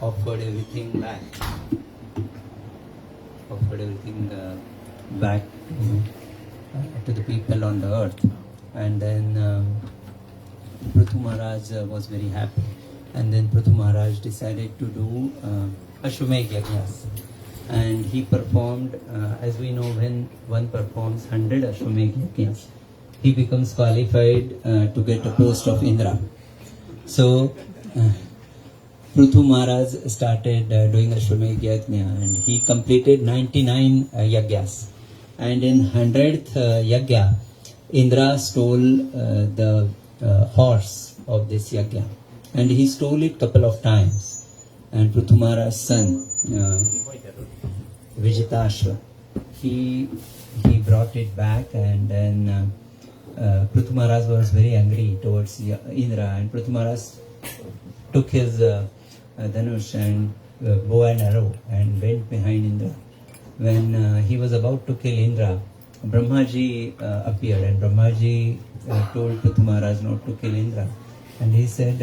offered everything back. Offered everything back to the people on the earth. And then Prithu Maharaj was very happy. And then Prithu Maharaj decided to do Ashwamedh Yajnas. And he performed, as we know, when one performs 100 Ashwamedh Yajnas, he becomes qualified to get a post of Indra. So, Prithu Maharaj started doing Ashwamedh Yajna, and he completed 99 Yajnas. And in 100th Yajna, Indra stole the horse of this Yajna. And he stole it couple of times. And Prithu Maharaj's son, Vijitashva, he brought it back, and then Prithu Maharaj was very angry towards Indra, and Prithu Maharaj took his Dhanush and bow and arrow and went behind Indra. When he was about to kill Indra, Brahmaji appeared, and Brahmaji told Prithu Maharaj not to kill Indra. And he said,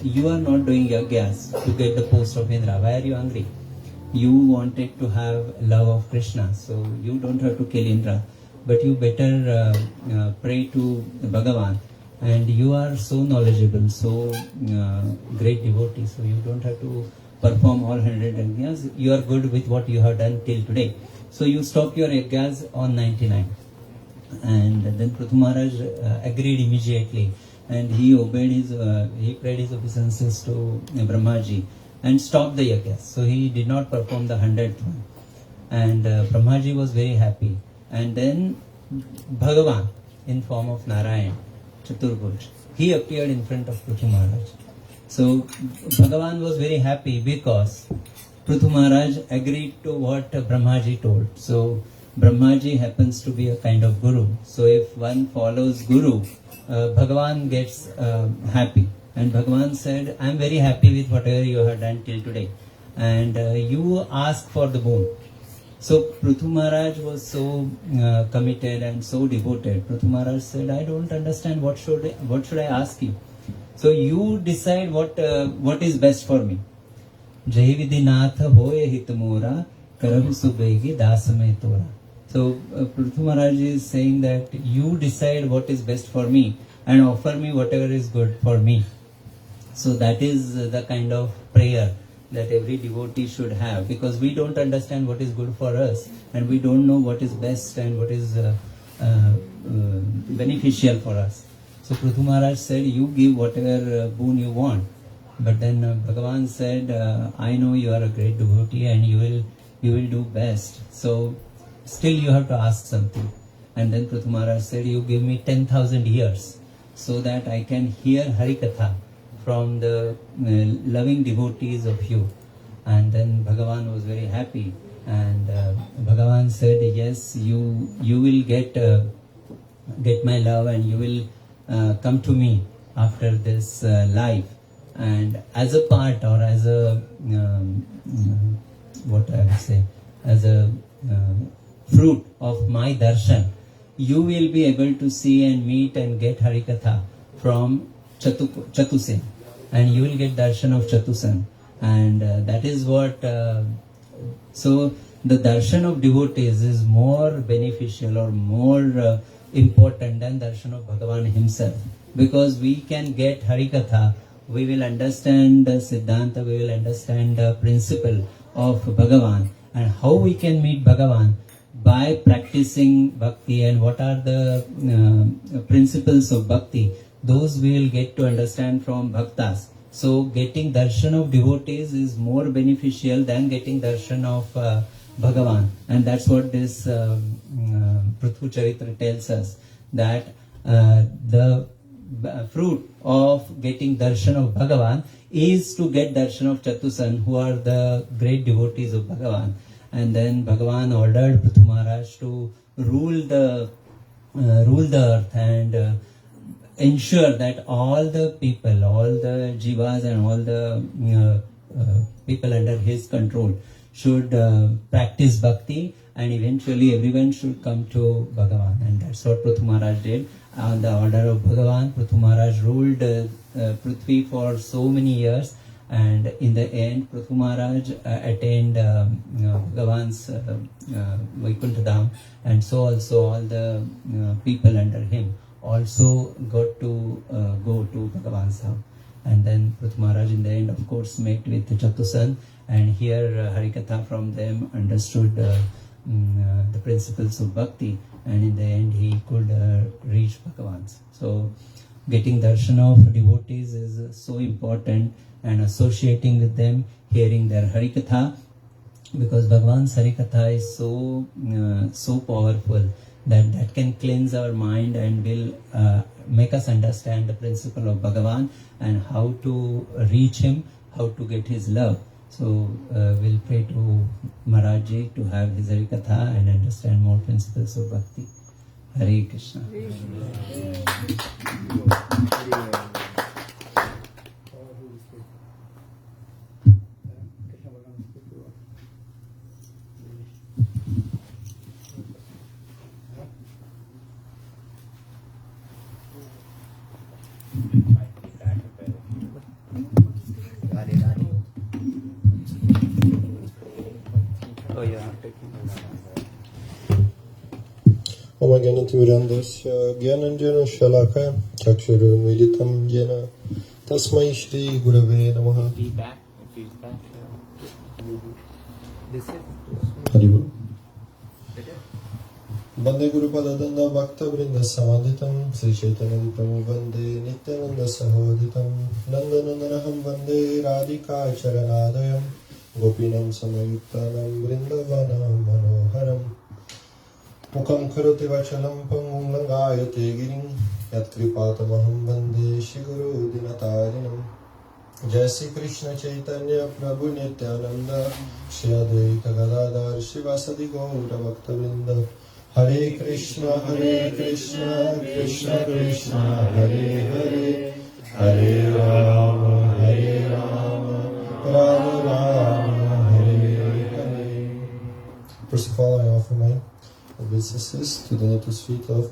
you are not doing yajnas to get the post of Indra. Why are you angry? You wanted to have love of Krishna, so you don't have to kill Indra. But you better pray to Bhagavan. And you are so knowledgeable, so great devotee, so you don't have to perform all 100 yajnas. You are good with what you have done till today. So you stop your yajnas on 99. And then Prithu Maharaj agreed immediately. And he obeyed he paid his obeisances to Brahmaji and stopped the yajnas. So he did not perform the 100th one. And Brahmaji was very happy. And then Bhagavan, in form of Narayan, Chaturbhuj, he appeared in front of Prithu Maharaj. So Bhagavan was very happy because Prithu Maharaj agreed to what Brahmaji told. So Brahmaji happens to be a kind of guru. So if one follows guru, Bhagavan gets happy. And Bhagavan said, I am very happy with whatever you have done till today. And you ask for the boon. So Prithu Maharaj was so committed and so devoted. Prithu Maharaj said, I don't understand, what should I ask you? So you decide what is best for me. Jai Vidinath hoye hitamora karahu subegi dasame tora. So Prithu Maharaj is saying that you decide what is best for me and offer me whatever is good for me. So that is the kind of prayer that every devotee should have, because we don't understand what is good for us and we don't know what is best and what is beneficial for us. So Prithu Maharaj said, you give whatever boon you want. But then Bhagavan said, I know you are a great devotee and you will do best. So still you have to ask something. And then Prithu Maharaj said, you give me 10,000 years so that I can hear Harikatha from the loving devotees of you. And then Bhagavan was very happy. And Bhagavan said, yes, you will get my love and you will come to me after this life. And as a part, or as a, what I would say, as a fruit of my darshan, you will be able to see and meet and get Harikatha from Chatusen. And you will get darshan of Chatusan. And that is what, so the darshan of devotees is more beneficial or more important than darshan of Bhagavan himself. Because we can get Harikatha, we will understand the Siddhanta, we will understand the principle of Bhagavan. And how we can meet Bhagavan? By practicing bhakti, and what are the principles of bhakti? Those we will get to understand from bhaktas. So getting darshan of devotees is more beneficial than getting darshan of Bhagavan. And that's what this Prithvu Charitra tells us, that the fruit of getting darshan of Bhagavan is to get darshan of Chatusan, who are the great devotees of Bhagavan. And then Bhagavan ordered Prithu Maharaj to rule the earth and ensure that all the people, all the jivas and all the people under his control should practice bhakti, and eventually everyone should come to Bhagavan. And that's what Prithu Maharaj did. On the order of Bhagavan, Prithu Maharaj ruled Prithvi for so many years, And in the end, Prithu Maharaj attained Bhagavan's Vaikuntha Dham, and so also all the people under him also got to go to Bhagavan's Dham. And then Prithu Maharaj in the end, of course, met with Chatusan, and here Harikatha from them understood the principles of bhakti, and in the end he could reach Bhagavan's. So getting darshan of devotees is so important, and associating with them, hearing their Harikatha, because Bhagavan's Harikatha is so powerful that can cleanse our mind and will make us understand the principle of Bhagavan and how to reach him, how to get his love. So we'll pray to Maharajji to have his Harikatha and understand more principles of bhakti. Hare Krishna. Omagyanatimirandasya Gyananjana Shalakaya Chakshurumilitam Yena Tasmai Shri Gurave Namaha. Feedback. This is Haribu. Bande Guru Padadanda Bhakta Vrinda Samadhitam Sri Chaitanya Vitam Vande Nityananda Sahoditam Nandanandanaham Vande Radhika Charanadayam Gopinam Samayuktanam Vrindavanam Manoharam Mukam Karoti Vachalam Pangum Langayate Girim Yat Kripatamaham Vande Shiguru Dinatarinam Jai Sri Krishna Chaitanya Prabhu Nityananda Shri Advaita Gadadhar Shivasadi Gaura Bhakta Vrinda Hare Krishna Krishna Krishna Hare Hare Hare Rama Rama Rama Hare Hare. First of all, I offer my obeisances to the lotus feet of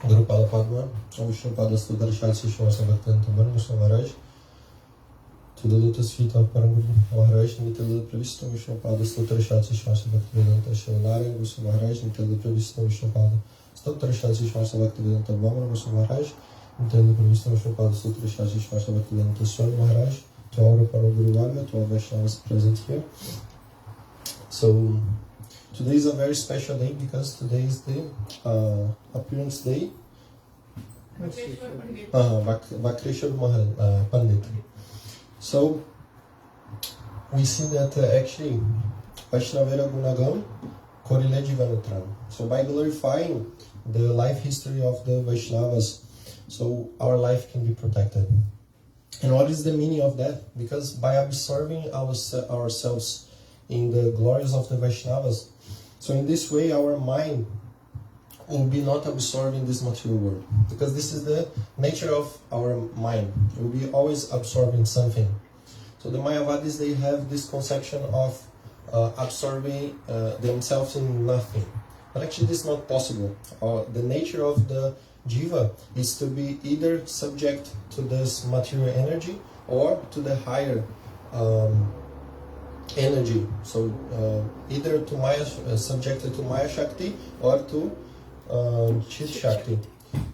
Guru Pada Padma, Vishnupada Sudarshal Sishwasa Bhaktivinoda Bhaktivinoda Maharaj, to the lotus feet of Paranguru Maharaj, Nitya Pravishnu Vishnupada Sudarshal Sishwasa Bhaktivinoda Shivanarayan Gusu Maharaj, Nitya Pravishnu Vishnupada Sudarshal Sishwasa Bhaktivinoda Vamana Gusu Maharaj, Nitya Pravishnu Vishnupada Sudarshal Sishwasa Bhaktivinoda Swami Maharaj, to all the Paranguru Varga, to all Vaishnavas present here. So, today is a very special day because today is the appearance day. Vakreshwar Pandit. So we see that actually Vaishnavera Gunagam Korile Jivanutram. So by glorifying the life history of the Vaishnavas, so our life can be protected. And what is the meaning of that? Because by absorbing ourselves in the glories of the Vaishnavas, so in this way our mind will be not absorbing this material world, because this is the nature of our mind. It will be always absorbing something. So the Mayavadis, they have this conception of absorbing themselves in nothing. But actually this is not possible. The nature of the jiva is to be either subject to this material energy or to the higher energy. So either to Maya, subjected to Maya Shakti or to Chit Shakti.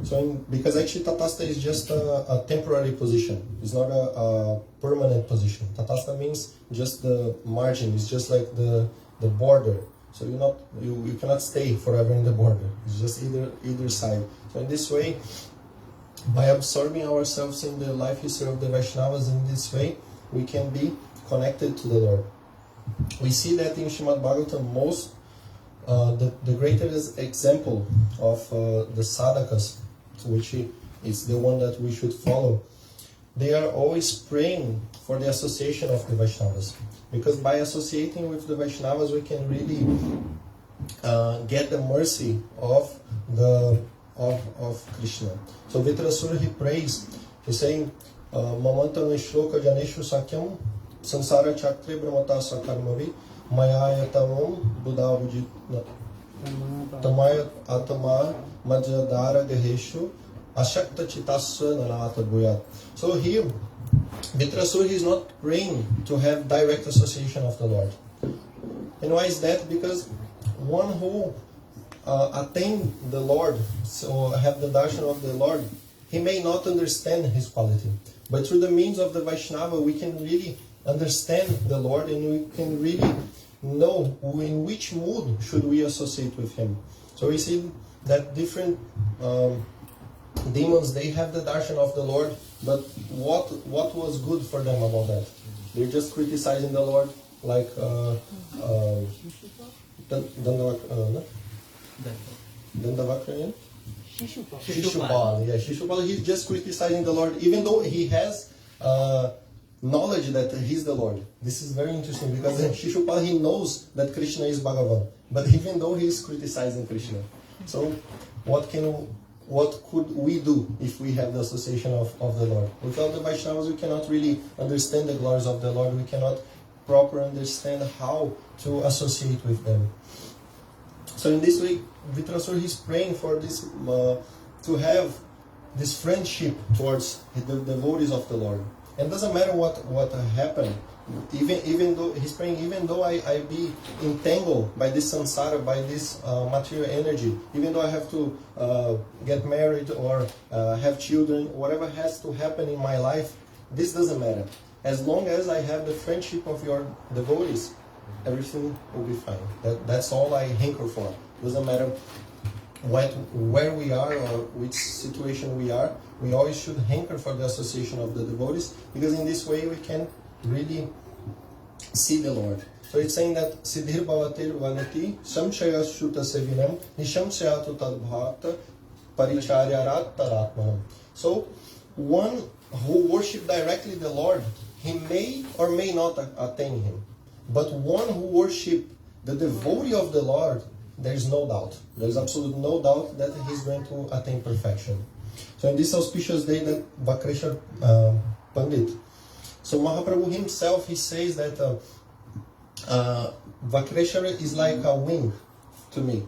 So because actually Tatastha is just a temporary position. It's not a permanent position. Tatastha means just the margin. It's just like the border. So you cannot stay forever in the border. It's just either side. So in this way, by absorbing ourselves in the life history of the Vaishnavas in this way, we can be connected to the Lord. We see that in Srimad Bhagavatam, the greatest example of the sadhakas, which is the one that we should follow. They are always praying for the association of the Vaishnavas, because by associating with the Vaishnavas, we can really get the mercy of Krishna. So Vitrasura, he prays. He's saying, "Mamanta nishloka janeshu sakyam sansara chakre brahmata sakarmavi mayaya tamam buddhavujit tamaya atama majadara gaheshu ashakta chitasya nanata buyat." So here Vitrasur is not praying to have direct association of the Lord. And why is that? Because one who attain the Lord, so have the darshan of the Lord, he may not understand his quality. But through the means of the Vaishnava, we can really understand the Lord, and we can really know in which mood should we associate with him. So we see that different demons, they have the darshan of the Lord, but what was good for them about that? They're just criticizing the Lord, like Dandavakra, Shishupal. Yeah, Shishupal, he's just criticizing the Lord, even though he has knowledge that he's the Lord. This is very interesting, because Shishupal, he knows that Krishna is Bhagavan, but even though he's criticizing Krishna. So what could we do if we have the association of the Lord? Without the Vaishnavas, we cannot really understand the glories of the Lord. We cannot properly understand how to associate with them. So in this way, Vitrasur, he's praying for this, to have this friendship towards the devotees of the Lord. And doesn't matter what happened, even though he's praying, even though I be entangled by this samsara, by this material energy, even though I have to get married or have children, whatever has to happen in my life, this doesn't matter. As long as I have the friendship of your devotees, everything will be fine. That's all I hanker for. Doesn't matter where we are or which situation we are, we always should hanker for the association of the devotees, because in this way we can really see the Lord. So it's saying that Siddhir Bhavatir Vanati Samshaya Shuta Sevinam Nishamshayatu Tadbhata Paricharyarat Taratmanam. So one who worship directly the Lord, he may or may not attain him. But one who worship the devotee of the Lord, there is no doubt. There is absolutely no doubt that he is going to attain perfection. So in this auspicious day that Vakreshwar Pandit, so Mahaprabhu himself, he says that Vakreshwar is like a wing to me.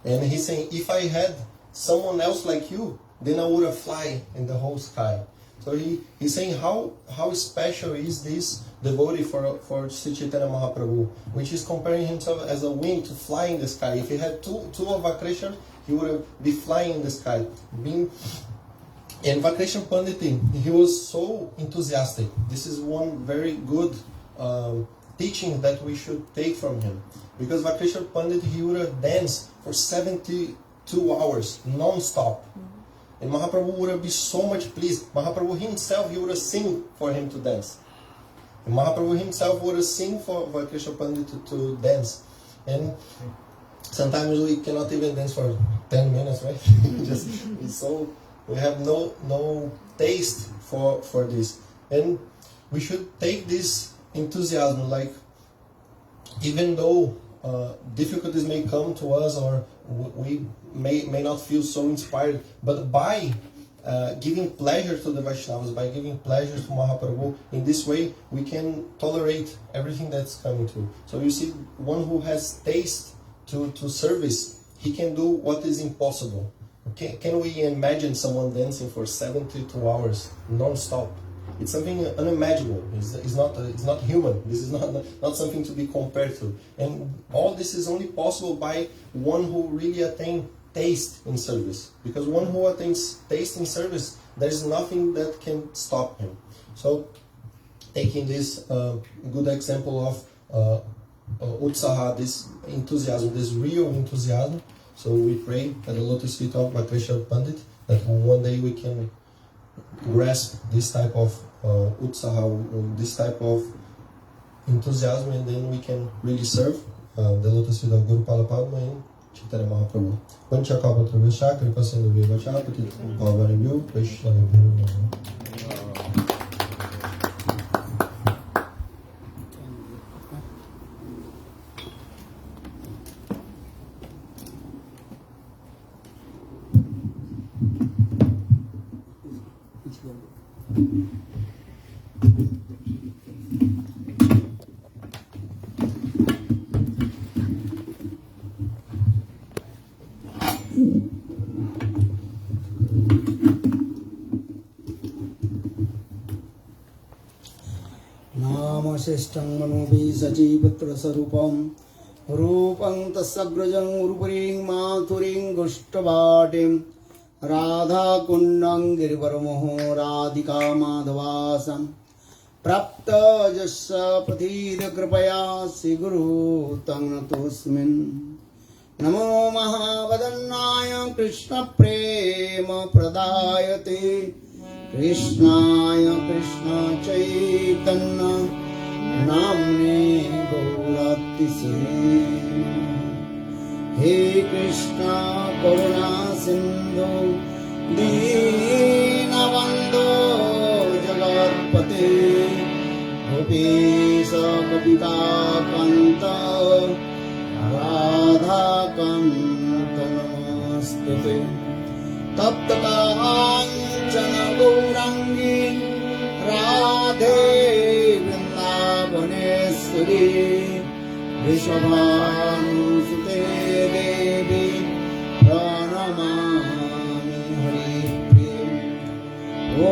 And he's saying, if I had someone else like you, then I would have fly in the whole sky. So he's saying how special is this devotee for Sri Chaitanya Mahaprabhu, which is comparing himself as a wing to fly in the sky. If he had two of Vakreshwar, he would be flying in the sky. And Vakreshwar Pandit, he was so enthusiastic. This is one very good teaching that we should take from him. Because Vakreshwar Pandit, he would have danced for 72 hours, non-stop. And Mahaprabhu would have been so much pleased. Mahaprabhu himself, he would have sing for him to dance. And Mahaprabhu himself would have sing for Vakreshwar Pandit to dance. And sometimes we cannot even dance for 10 minutes, right? We have no taste for this. And we should take this enthusiasm, like, even though difficulties may come to us, or we may not feel so inspired, but by giving pleasure to the Vaishnavas, by giving pleasure to Mahaprabhu, in this way we can tolerate everything that's coming to. So you see, one who has taste to service, he can do what is impossible. Can we imagine someone dancing for 72 hours non-stop? It's something unimaginable. It's not human. This is not something to be compared to. And all this is only possible by one who really attains taste in service. Because one who attains taste in service, there is nothing that can stop him. So, taking this good example of utsaha, this enthusiasm, this real enthusiasm, so we pray at the lotus feet of Vakreshwar Pandit that one day we can grasp this type of utsaha, this type of enthusiasm, and then we can really serve the lotus feet of Guru Palapadma and Chaitanya Mahaprabhu. Panchakapatra Vishak, Kripasindu Vivacha, Petit Pavaribhu, Krishna Vibhu. वसिष्ठं मनोभिसजीपुत्रस्वरूपं रूपं तस्सग्रजं उर्वरीं माथुरीं गुष्टवाटिं राधाकुण्डं गिरिवरमोह राधिका माधवासं प्राप्त यस्य प्रथितकृपया श्रीगुरु तं नतोऽस्मिन्। नमो महावदन्नाय कृष्णप्रेम प्रदायते कृष्णाय कृष्ण चैतन्य नाम्ने गौरतिसे। हे कृष्ण करुणा सिंधु दीनबन्धो जगत्पते गोपीश गोपिकान्त राधाकान्त नमस्ते। तप्त काञ्चन गौराङ्गी राधे वृन्दावनेश्वरी वृषभानुसुते देवी प्रणमामि हरिप्रिये। ॐ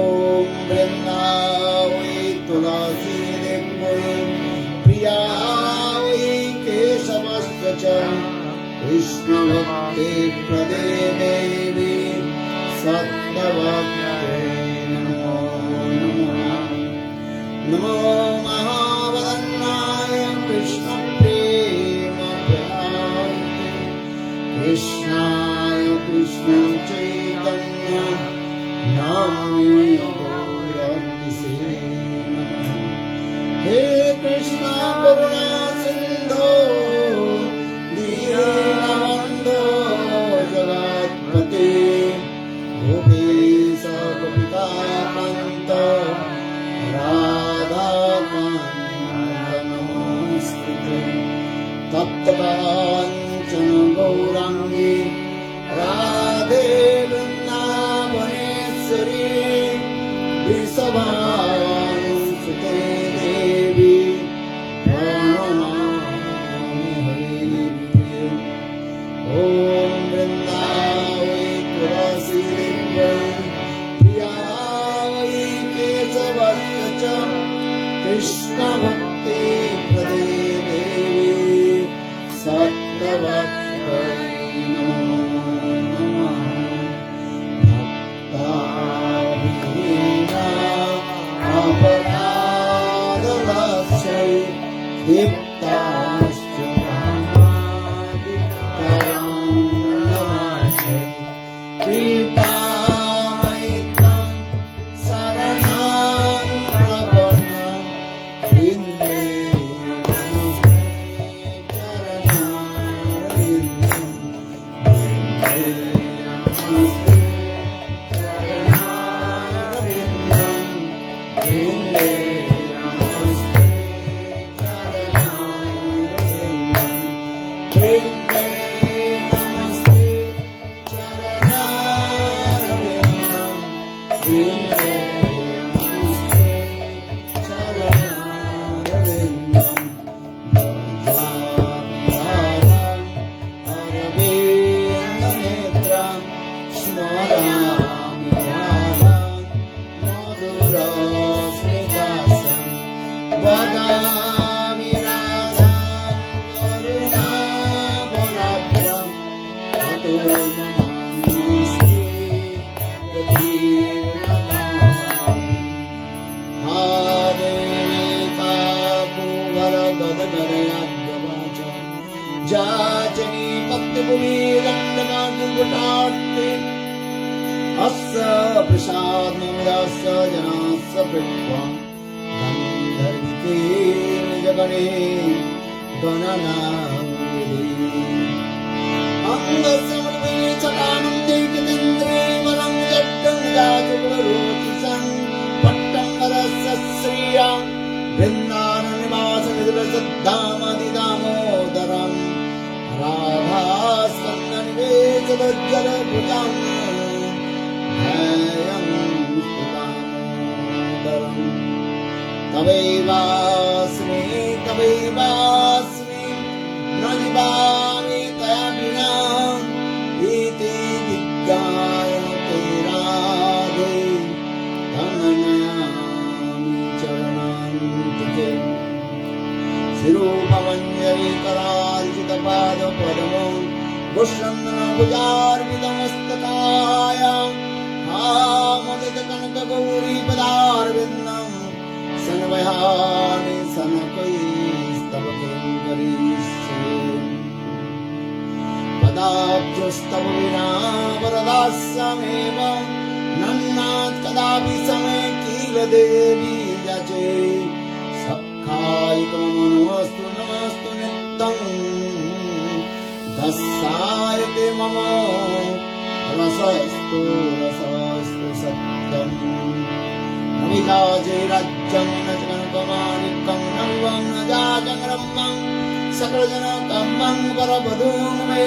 वृन्दावै तुलसी देवै प्रियावै केशवस्य च कृष्णभक्ते प्रदे देवी सत्यभक्ते नमो नमः। नमो महावदन्नाय कृष्णप्रेम प्रदायते कृष्णाय कृष्ण चैतन्य नाम्ने गौरतिसे नमः। हे कृष्ण करुणा सिंधो दीनबन्धो जगत्पते गोपीश गोपिकान्त राधाकान्त नमस्ते। तप्त काञ्चन गौराङ्गी राधे वृन्दावनेश्वरी वृषभानुसुते देवी प्रणमामि हरिप्रिये। ॐ वृन्दावै तुलसी देवै प्रियावै केशवस्य च कृष्णभक्ते प्रदे देवी सत्यभक्त्यै नमो नमः। भक्ताभिहीना अपराधलक्ष्यै दीप्ताश्च भावादितरां नमामि। कृपामयित्वं शरणां प्रपन्नं वन्दे चरणारविन्दं वन्दे नमस्ते चरणारविन्दं वन्दे नमस्ते चरणारविन्दं वन्दे नमस्ते चरणारविन्दं वन्दे नमस्ते चरणारविन्दं। भजाम्यहम् अरविन्दनेत्रं स्मरामि राधां मधुरस्मितासं वदामि राधां करुणावराभ्यां ततो नमामि श्रीकृष्णप्रेमप्रदायते। जाचनी पत्तभूमि दण्डमार्गुटार्थे अस्य प्रसादमुदस्य जनास्य पृष्ट्वा गन्धर्विके निजगणे गणनाङ्गिरे। अङ्गस्य मृगीचटानन्दे कितेन्द्रे वरं जट्टं जातुगुणरोचिषं पट्टं वरस्य श्रियां वृन्दारनिवासनिधिरसद्धामदिदामोदरं राधास्कन्दनिवेशलोज्जलभुजं ध्येयं स्तुतामोदरं। तवैवास्मि न जीवामि तया विना इति विज्ञायते राधे तन्नमामि चरणान्तिके। शिरूपमञ्जरी करार्जितपादपद्मं भुषन्दनभुजार्वितमस्तकाय हामदितकनकगौरीपदारविन्दं सन्वयामि सनकैस्तव किङ्करीष्ये पदाब्जस्तव विना वरदास्यमेव नन्नात् कदापि समे किल देवी याचे सखायिको नमस्तु नमस्तु नित्यं दस्सायते मम रसस्तु सत्यम् न विलाजे राज्यं न च कनकमाणिक्यं न विवं न जाजङ्ग्रह्मं सकलजनकम्मं वरवधूं मे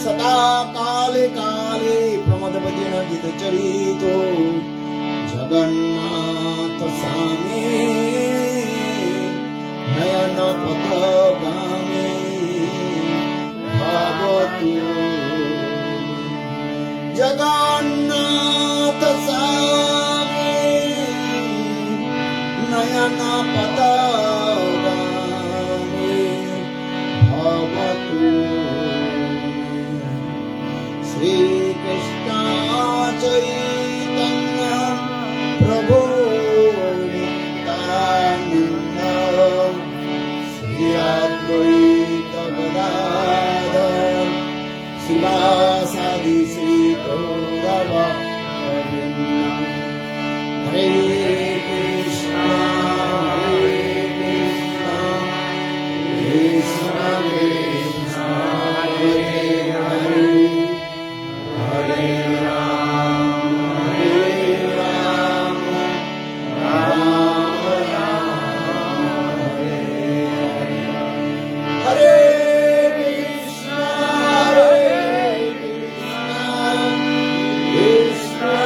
सदा काले काले प्रमदवदिन गीतचरितो जगन्नाथ स्वामी नयन पथगामी भवतु जगन्नाथ स्वामी नयन पथगामी भवतु श्री कृष्ण चैतन्य प्रभु नित्यानंद श्री अद्वैत गदाधर शिवासादि श्री गौरव हरे Krishna Krishna Krishna Hare Hare Hare Ram, Ram Ram, Hare Hare. Hare Krishna, Krishna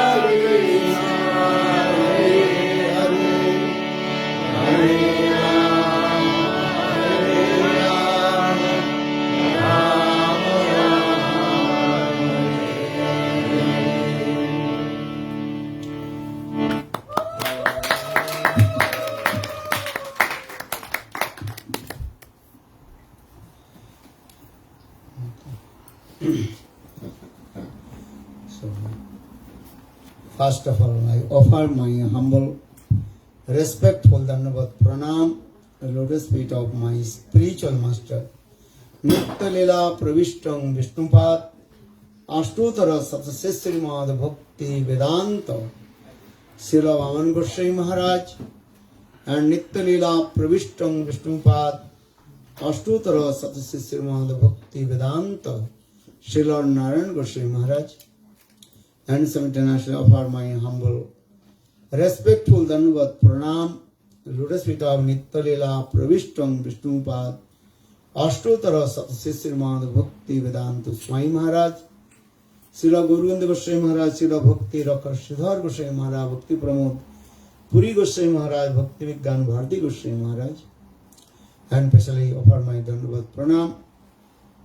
Krishna, Hare Hare. Hare Ram, Ram Ram, So, first of all, I offer my humble, respectful Dandavat Pranam, the lotus feet of my spiritual master, Nitya Lila Pravishtam Vishnupad, Ashtotara Saptasestri Madha Bhakti Vedanta, Srila Vaman Goswami Maharaj, and Nitya Lila Pravishtam Vishnupad, Ashtotara Saptasestri Madha Bhakti Vedanta, Srila Narayan Goswami Maharaj, and simultaneously offer my humble, respectful Dandavat Pranam, lotus feet of Nitya Lila Pravishtam Vishnupad, Ashtotara Saptasestri Madha Bhakti Vedanta Swami Maharaj, Srila Guruvendra Goswami Maharaj, Srila Bhakti Rakar Sridhar Goswami Maharaj, Bhakti Pramod Puri Goswami Maharaj, Bhakti Vigyan Bharati Goswami Maharaj, and especially offer my Dandavat Pranam,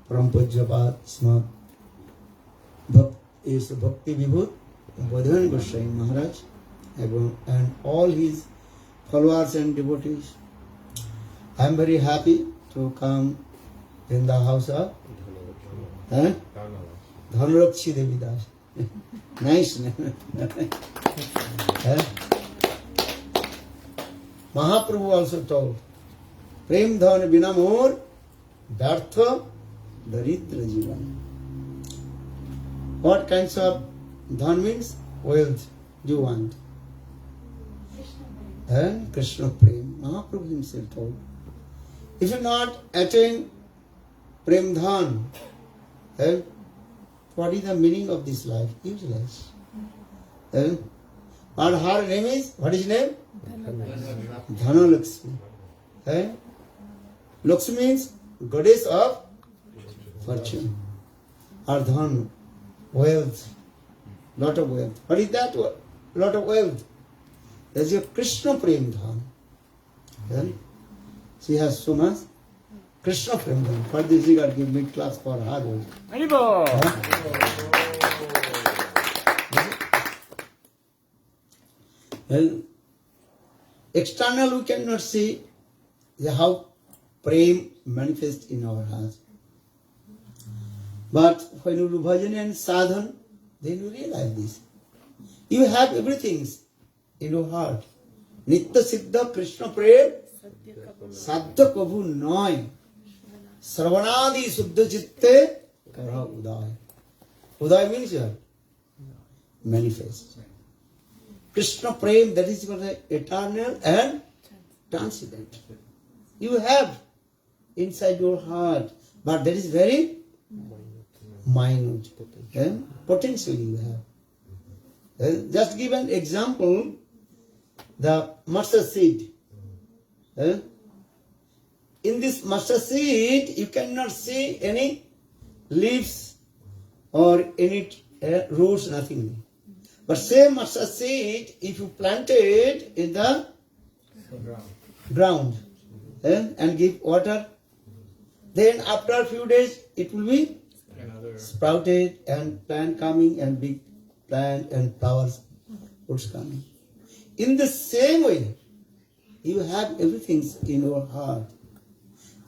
Param Pujyapat Smat is Bhakti Vibhut Bodhan Goswami Maharaj, and all his followers and devotees. I am very happy to come in the house of Dhanrakshi Devi Das. Nice name. Mahaprabhu also told, Prem Dhan Bina Mor Dartha Daridra Jivan. What kinds of dhan means? Wealth you want. And Krishna Prem. Mahaprabhu himself told, if you not attain Prem Dhan, then what is the meaning of this life? Useless. But her name is, what is name? Dhanalakshmi. Lakshmi means goddess of fortune. Or Dhan, wealth, lot of wealth. What is that? Lot of wealth. That's your Krishna Prem Dhan. Then she has so much Krishna Prem Dhan. For this you got to give mid class for her. Well, external we cannot see how Prem manifest in our hearts. But when you do bhajan and sadhan, then you realize this. You have everything in your heart. Nitya Siddha Krishna Prem Sadhya Prabhu Noy Sravanadi Suddha Chitte Kara Uday. Uday means manifest. Krishna Prem, that is called eternal and transcendent. You have inside your heart, but that is very minute. Potential you have. Just give an example, the mustard seed. In this mustard seed, you cannot see any leaves or any roots, nothing. But same mustard seed, if you plant it in the ground and give water, then after a few days it will be sprouted and plant coming and big plant and flowers, fruits coming. In the same way, you have everything in your heart.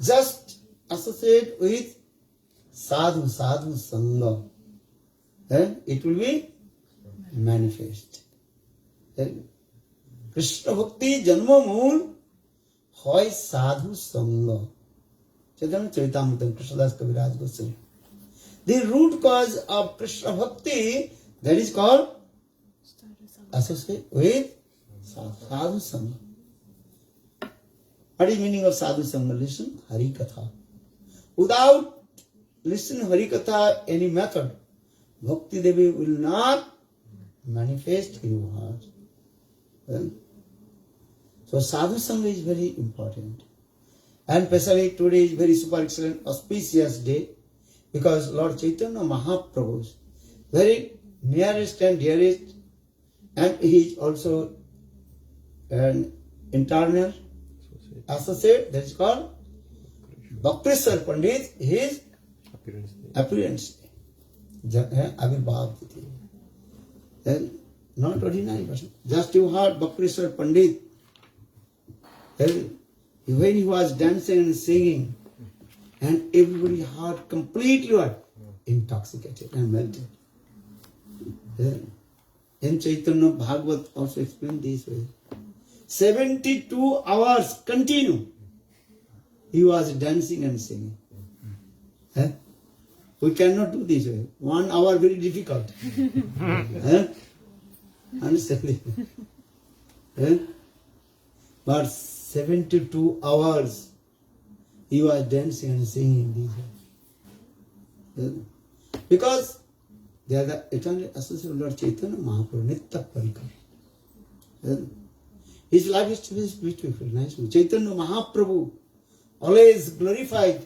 Just associate with sadhu sangha. It will be manifest. Krishna Bhakti Janma Mool hoy sadhu sangha. Chaitanya Charitamrita, Krishnadas Kaviraj Goswami. The root cause of Krishna Bhakti, that is called associate with sadhu sangha. What is the meaning of sadhu sangha? Listen, Hari Katha. Without listening Hari Katha, any method, Bhakti Devi will not manifest in your heart. So sadhu sangha is very important. And especially today is very super excellent, auspicious day, because Lord Chaitanya Mahaprabhu, very nearest and dearest, and he is also an internal associate, that is called Bhakteswar Pandit, his appearance day. Avirbhav Tithi. Not ordinary person. Just you heard Bhakteswar Pandit, when he was dancing and singing, and everybody heard completely what? Intoxicated and melted. In Chaitanya Bhagavat also explained this way. 72 hours continue. He was dancing and singing. We cannot do this way. 1 hour very difficult. Understand? But 72 hours he was dancing and singing this way. Because they are the eternal associate of Lord Chaitanya Mahaprabhu, Nitya Parikar. His life history is beautiful, nice. Chaitanya Mahaprabhu always glorified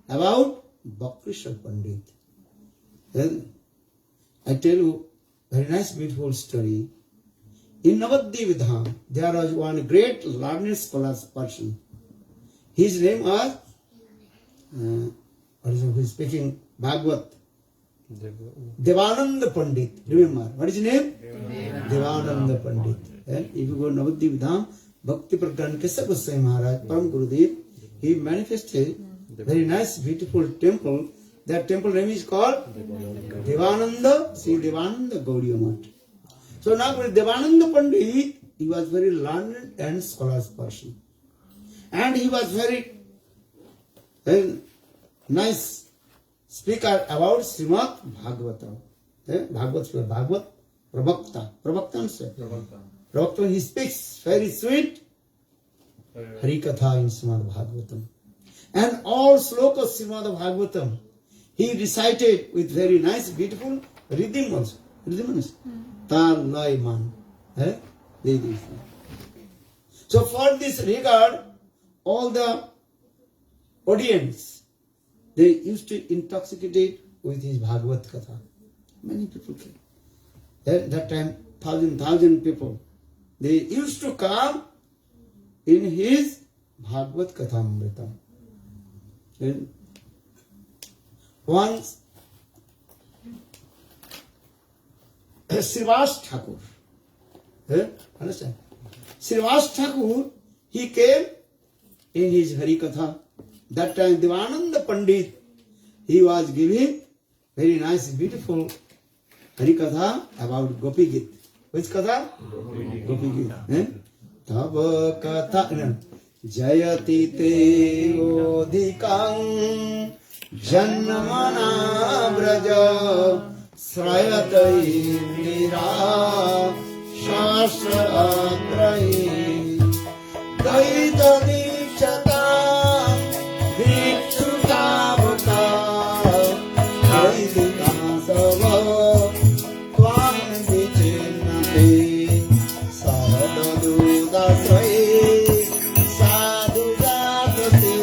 about Bhakteswar Pandit. I tell you a very nice, beautiful story. In Navadvip Dham, there was one great learned scholar person. His name was, who is speaking Bhagavat? Devananda Pandit. Remember, what is his name? Devananda Pandit. If you go to Navadvip Dham, Bhakti Pradhan Kesa Goswami Maharaj, Param Gurudev, he manifested very nice, beautiful temple. That temple name is called Devananda, Sri Devananda Gaudiya Math. So now Devananda Pandit, he was very learned and scholar's person. And he was very nice speaker about Srimad Bhagavatam. Bhagavat, Prabhakta. Prabhakta, he speaks very sweet Hari Katha in Srimad Bhagavatam. And all slokas Srimad Bhagavatam, he recited with very nice, beautiful rhythm also. Rhythm is Tal, Lai, Man. So for this regard, all the audience, they used to intoxicate with his Bhagavat Katha. Many people came. At that time, thousand people, they used to come in his Bhagavat Katha Amrita. Once, Srivas Thakur, understand? Srivas Thakur, he came in his Hari Katha that time Devananda Pandit, he was giving very nice, beautiful Harikatha about Gopi Git. Which Katha? Gopi Git. Tava Katha Jayati Te Odhikam Janmana Braja Srayatai Nira Shastra Agrahi Daita Dikshata Dikshata Bhata Daita Sava Tvam Vichinate Saradu Dasrai Sadhu Jatati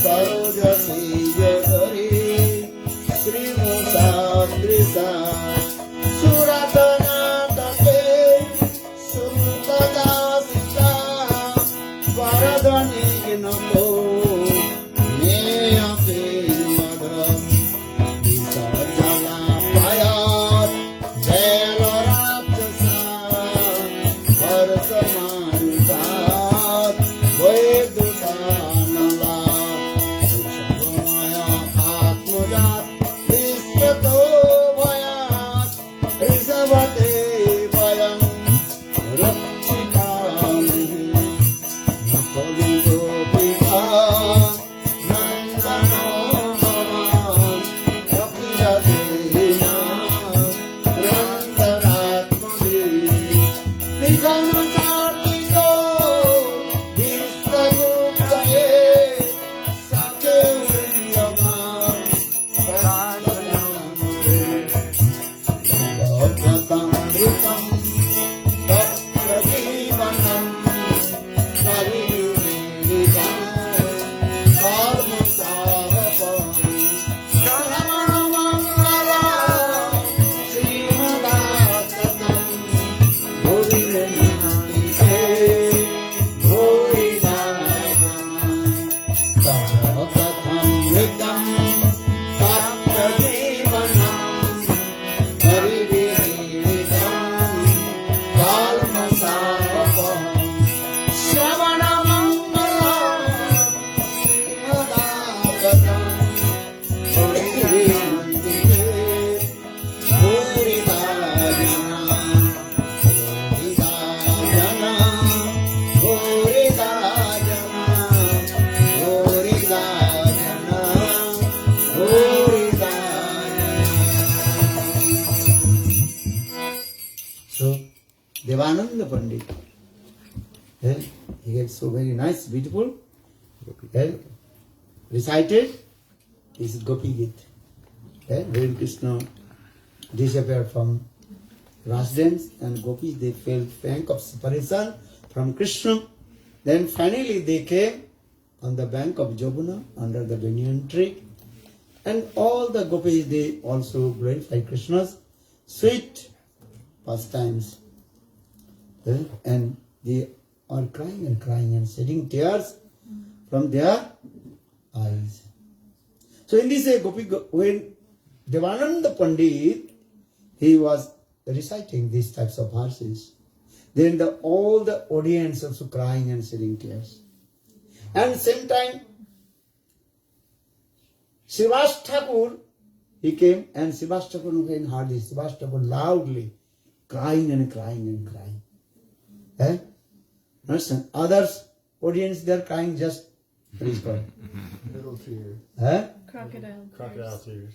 Sarojasi Yadari Sri Musadrisa Suratana Tate Sutada Sita Varadani Nato Neyate Madam Visarjala Payat Velorapjasa Varasamanutat Vedutanala Shabamaya Atmajat Vishwato Vayat Risavate Vayam Rakshitami Nakalito Pita Nandano Bhavan Rakshitadena Rantaratmani Nikano Chartito Vishwaguptaye Sakhe Vrindama Saranamre Bhagavatam Ritam Taprajivanam Sarinidam Karmasahapam Shravanamangala Srimadasatam Bhurinanite Bhurinayam Bhagavatam Ritam Taprajivanam Hariviridam Kalmasahapam Shravanamangalam Srimadasatam Bhurinanite Bhuridayana Bhuridayana Bhuridayana Bhuridayana So, Devananda Pandit, he gets so very nice, beautiful, recited this Gopi Git. When Krishna disappeared from Ras dance and gopis, they felt frank of separation from Krishna. Then finally they came on the bank of Jabuna under the banyan tree. And all the gopis, they also glorified Krishna's sweet pastimes. And they are crying and shedding tears from their eyes. So in this Gopi, when Devananda Pandit, he was reciting these types of verses, then all the audience also crying and shedding tears. And same time, Srivas Thakur, he came, and Srivas Thakur, when heard this, Srivas Thakur loudly crying and crying and crying. Understand? Others, audience, they are crying just, please God. Little tears. Crocodile. Crocodile tears.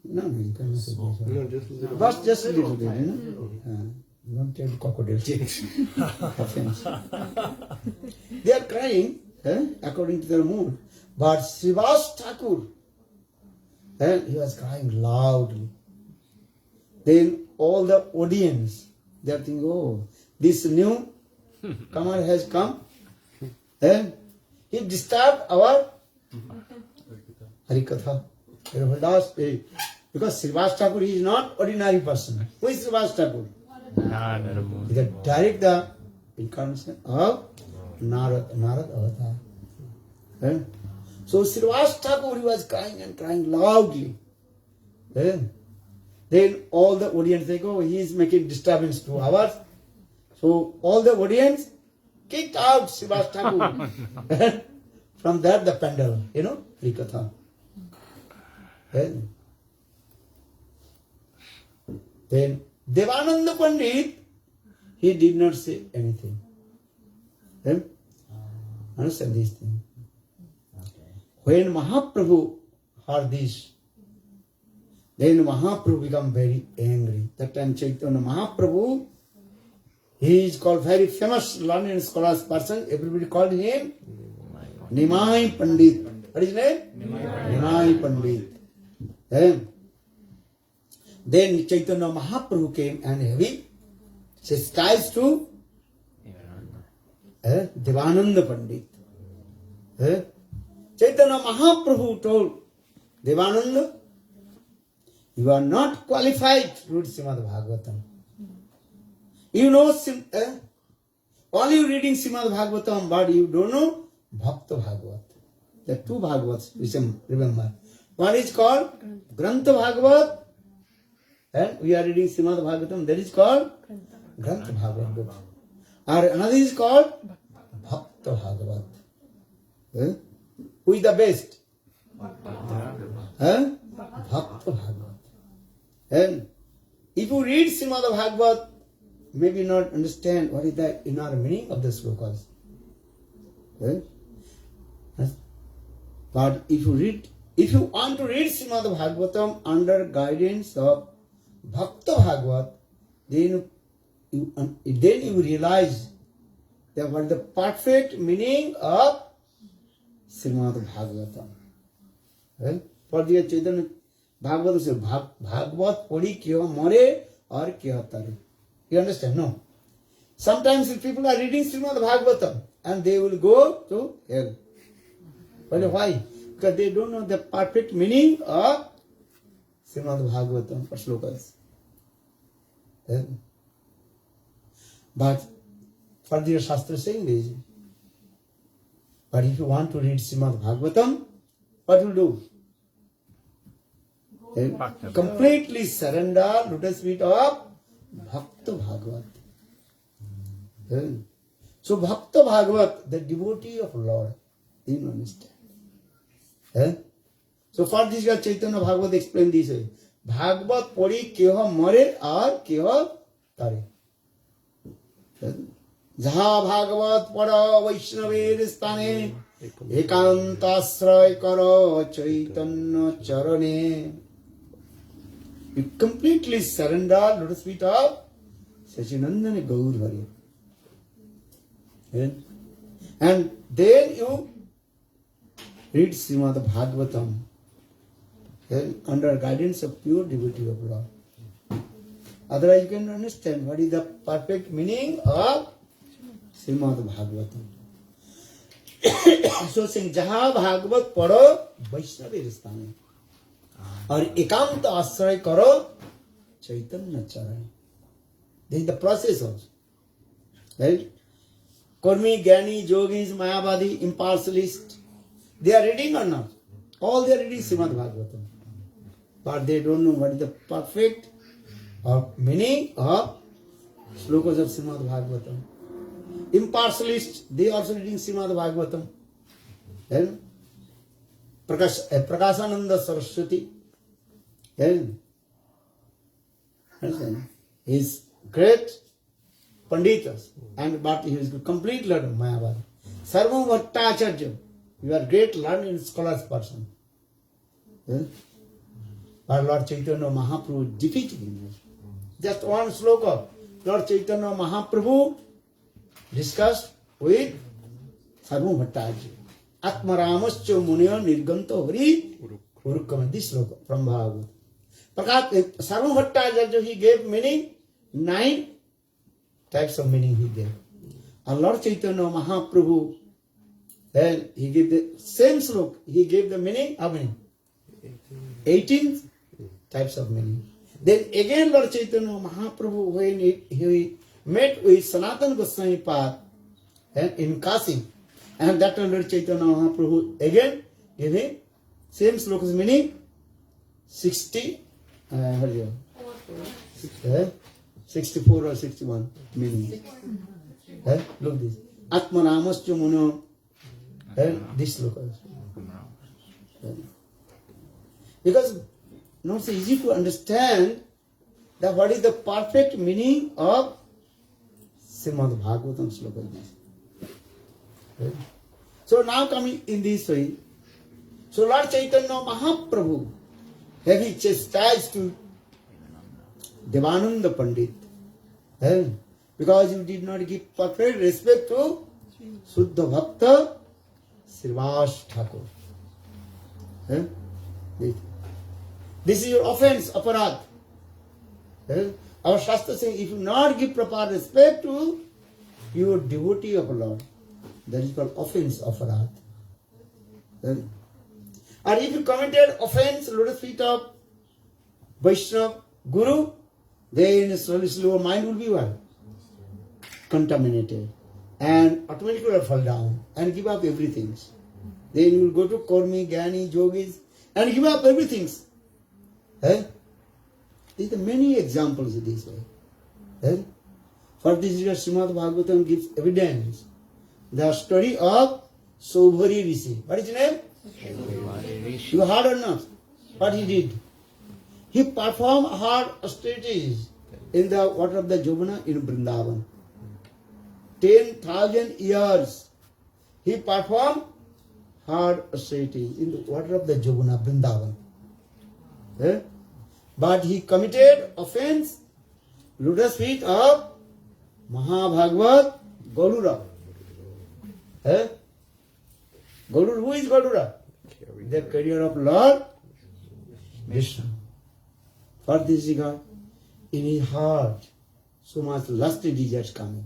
No, you cannot say this. No, just a little. But just a little bit, don't tell crocodile tears. Offense. They are crying according to their mood. But Srivas Thakur, he was crying loudly. Then all the audience, they are thinking, oh, this new comer has come. He disturbed our Harikatha. Because Srivas Thakur is not ordinary person. Who is Srivas Thakur? He is direct the incarnation of Narad Avatar. So Srivas Thakur, he was crying and crying loudly. Then all the audience, they go, he is making disturbance to ours. So all the audience kicked out Srivas Thakur From there the pendulum, Harikatha. Then Devananda Pandit, he did not say anything. Then, understand this thing. When Mahaprabhu heard this, then Mahaprabhu became very angry. That time Chaitanya Mahaprabhu, he is called very famous learned and scholars person. Everybody called him Nimai Pandit. What is his name? Nimai Pandit. Then Chaitanya Mahaprabhu came and he chastised to Devananda Pandit. Chaitanya Mahaprabhu told Devananda, you are not qualified to read Srimad Bhagavatam. You know, all you reading Srimad Bhagavatam, but you don't know Bhakta Bhagavat. There are two Bhagavats, remember. One is called Grantha Bhagavat, and we are reading Srimad Bhagavatam, that is called Grantha Bhagavat. Or another is called Bhakta Bhagavat. Who is the best? Bhakta Bhagavat. And if you read Srimad Bhagavat, maybe not understand what is the inner meaning of the slokas. But if you want to read Srimad Bhagavatam under guidance of Bhakta Bhagavat, then you realize that what is the perfect meaning of Srimad Bhagavatam. For the Chaitanya Bhagavatam says, Bhagavat pori kya more or kya tare. You understand? No. Sometimes people are reading Srimad Bhagavatam and they will go to hell. But why? Because they don't know the perfect meaning of Srimad Bhagavatam or slokas. But for the Shastra saying this, but if you want to read Srimad Bhagavatam, what you do? Completely surrender lotus feet of Bhakta Bhagavat. So Bhakta Bhagavat, the devotee of Lord, you understand. So for this Chaitanya Bhagavat explained this way. Bhagavat pori keha mare or keha tare. Jaha Bhagavat pada Vaishnaver stane ekantasray karo Chaitanya charane. You completely surrender lotus feet of Sachinandana Gaur Hari. And then you read Srimad Bhagavatam under guidance of pure devotee of Lord. Otherwise you can understand what is the perfect meaning of Srimad Bhagavatam. So saying, Jaha Bhagavat pado Vaishnava Ristane. Or ekanta asray karo Chaitanya charane. This is the process also. Right? Kormi, Gyani, Yogis, Mayavadi, impartialist, they are reading or not? All they are reading Srimad Bhagavatam. But they don't know what is the perfect meaning of slokas of Srimad Bhagavatam. Impartialist, they also reading Srimad Bhagavatam. Then Prakasananda Saraswati, he is great Panditas, but he is complete learner, Mayavadi. Sarvam Bhattacharya, you are great learned and scholars person. But Lord Chaitanya Mahaprabhu defeated him. Just one sloka, Lord Chaitanya Mahaprabhu discussed with Sarvam Bhattacharya. Atmaramascha Munyo Nirganto Hari Urukama. This sloka from Bhagavad. Sarvam Bhattacharya, he gave meaning, 9 types of meaning he gave. And Lord Chaitanya Mahaprabhu, then he gave the same sloka, he gave the meaning, how many? 18 types of meaning. Then again Lord Chaitanya Mahaprabhu, when he met with Sanatana Goswami Pad in Kasi, and that Lord Chaitanya Mahaprabhu again gave him same slokas meaning 64 or 61 meaning. Look this. Atmanamascha Muno And this look also. Because not so easy to understand that what is the perfect meaning of Srimad Bhagavatam sloka. Right? So now coming in this way, so Lord Chaitanya Mahaprabhu, having chastised to Devananda Pandit, because you did not give perfect respect to Suddha Bhakta Srivas Thakur. This is your offense, aparad. Our Shastra saying, if you not give proper respect to your devotee of Lord, that is called offense, aparad. Or if you committed offense, lotus feet of Vaishnava Guru, then slowly your mind will be what? Contaminated. And automatically will fall down and give up everything. Then you will go to Kormi, Gyani, Yogis and give up everything. There are many examples of this way. For this Srimad Bhagavatam gives evidence. The story of Saubhari Rishi. What is his name? You heard or not? What he did? He performed hard austerities in the water of the Jumuna in Vrindavan. 10,000 years he performed hard austerities in the water of the Jumuna, Vrindavan. But he committed offense, lotus feet of Mahabhagavat Gaurura. Gaurura, who is Gaurura? The carrier of Lord Vishnu. For this regard, in his heart, so much lusty desires coming.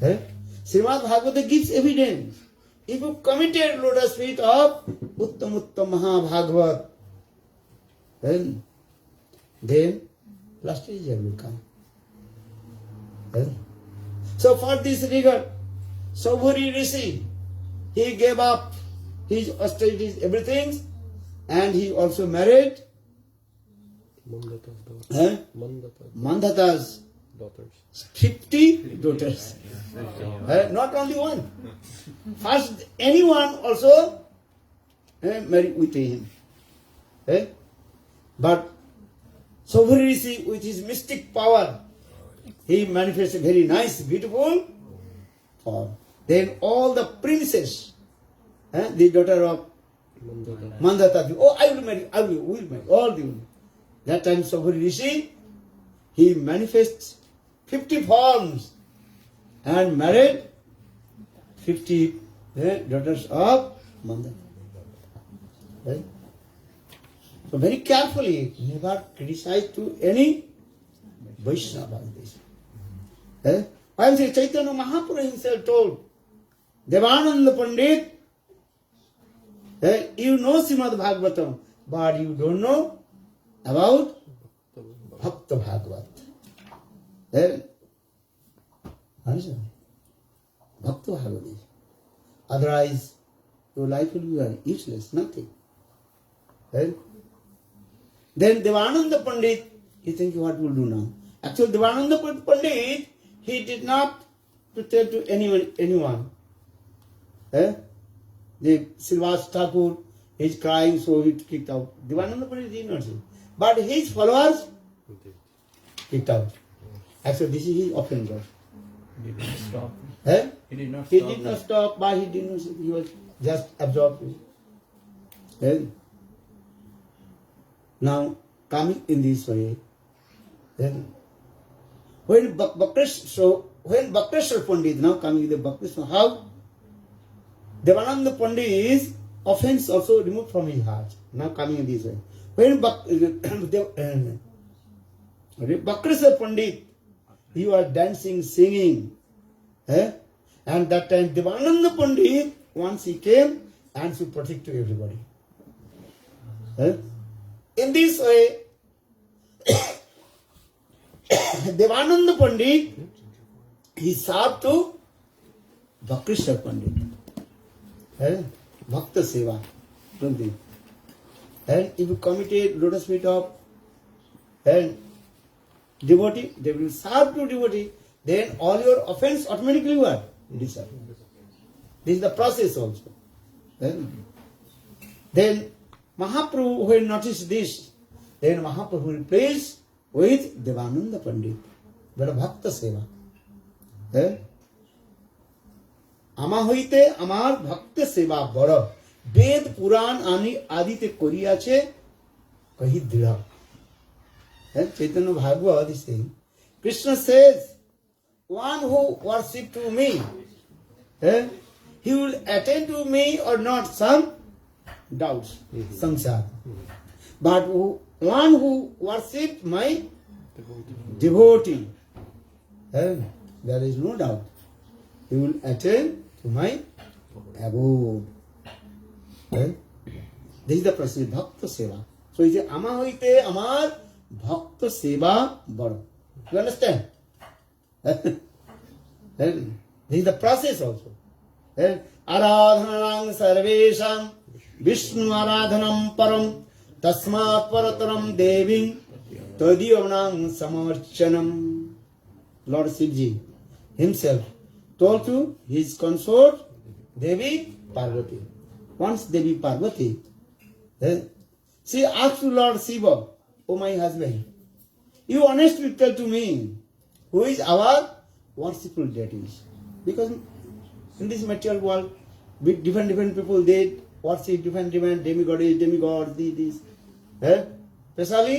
Srimad Bhagavata gives evidence. If you committed lotus feet of Uttam Mahabhagavat, then lusty desire will come. So for this regard, Saubhari Rishi, he gave up his austerities, everything, and he also married Mandata's daughters. 50 daughters. Not only one. First, anyone also married with him. But Saubhari Rishi, with his mystic power, he manifests a very nice, beautiful form. Then all the princess, the daughter of Mandata, oh, I will marry, we will marry, all the women. That time Saubhari Rishi, he manifests 50 forms and married 50 daughters of Mandata. Right? So very carefully, never criticize to any Vaishnava about this. I am saying Chaitanya Mahaprabhu himself told Devananda Pandit, you know Srimad Bhagavatam, but you don't know about Bhakta Bhagavat. Understand? Bhakta Bhagavat. Otherwise, your life will be useless, nothing. Then Devananda Pandit, you think what will do now? Actually, Devananda Pandit, he did not pretend to anyone. The Srivas Thakur is crying, so he kicked out. Devananda Pandit did not say. But his followers kicked out. Actually, this is his offender. He did not stop. He did not stop. He did not stop, but he did not. He was just absorbed. Now, coming in this way, then when Bhakteshwar Pandit, now coming to the Bhakteshwar, how Devananda Pandit's offense also removed from his heart. Now coming in this way. When Bhakteshwar Pandit, he was dancing, singing. And that time Devananda Pandit, once he came and to protect to everybody. In this way, Devananda Pandit, he served to Bhakteshwar Pandit. Bhakta Seva. Don't think. And if you committed lotus feet of devotee, they will serve to devotee, then all your offense automatically what? Disappear. This is the process also. Then Mahaprabhu will notice this. Then Mahaprabhu will praise with Devananda Pandit. But Bhakta Seva. আমা হইতে আমার ভক্ত সেবা বড় বেদ পুরাণ আদিতে করিয়াছে কহি দৃঢ় Chaitanya Bhagavad is saying, Krishna says, one who worship to me, he will attend to me or not, some doubts, samsara. But one who worship my devotee, there is no doubt, he will attend to my abode. This is the process, Bhakta Seva. So he says, Ama hoite amar Bhakta Seva Bada. You understand? This is the process also. Aradhanam sarvesham Vishnu aradhanam param tasmat parataram devim tadiyavanam samarchanam. Lord Shivji himself told to his consort Devi Parvati. Once Devi Parvati, she asked to Lord Shiva, "Oh my husband, you honestly tell to me who is our worshipful deities." Because in this material world, with different people, they worship different demigods, demigods, this. Especially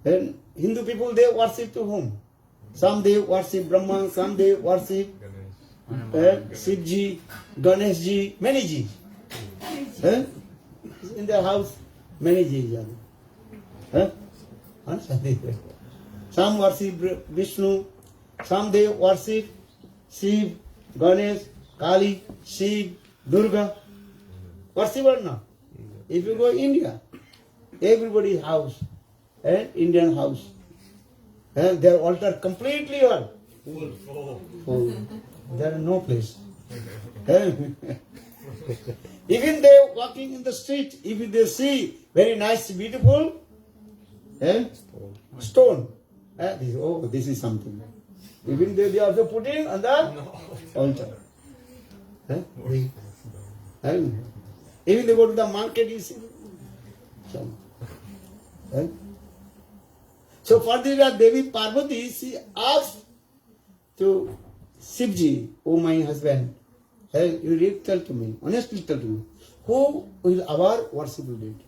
Hindu people, they worship to whom? Some they worship Brahma, some they worship Shivji, Ganeshji, many Ji. In their house, many Ji. Some worship Vishnu, some they worship Shiv, Ganesh, Kali, Shiv, Durga. Worship or not? If you go India, everybody's house, Indian house, their altar completely all full. There is no place. Even they walking in the street, if they see very nice, beautiful stone, this is something. Even they also putting on the altar. Even they go to the market, you see. So for this Devi Parvati, she asked to Shivji, "Oh my husband, you really tell to me, honestly tell to me, who will our worshipful deity?"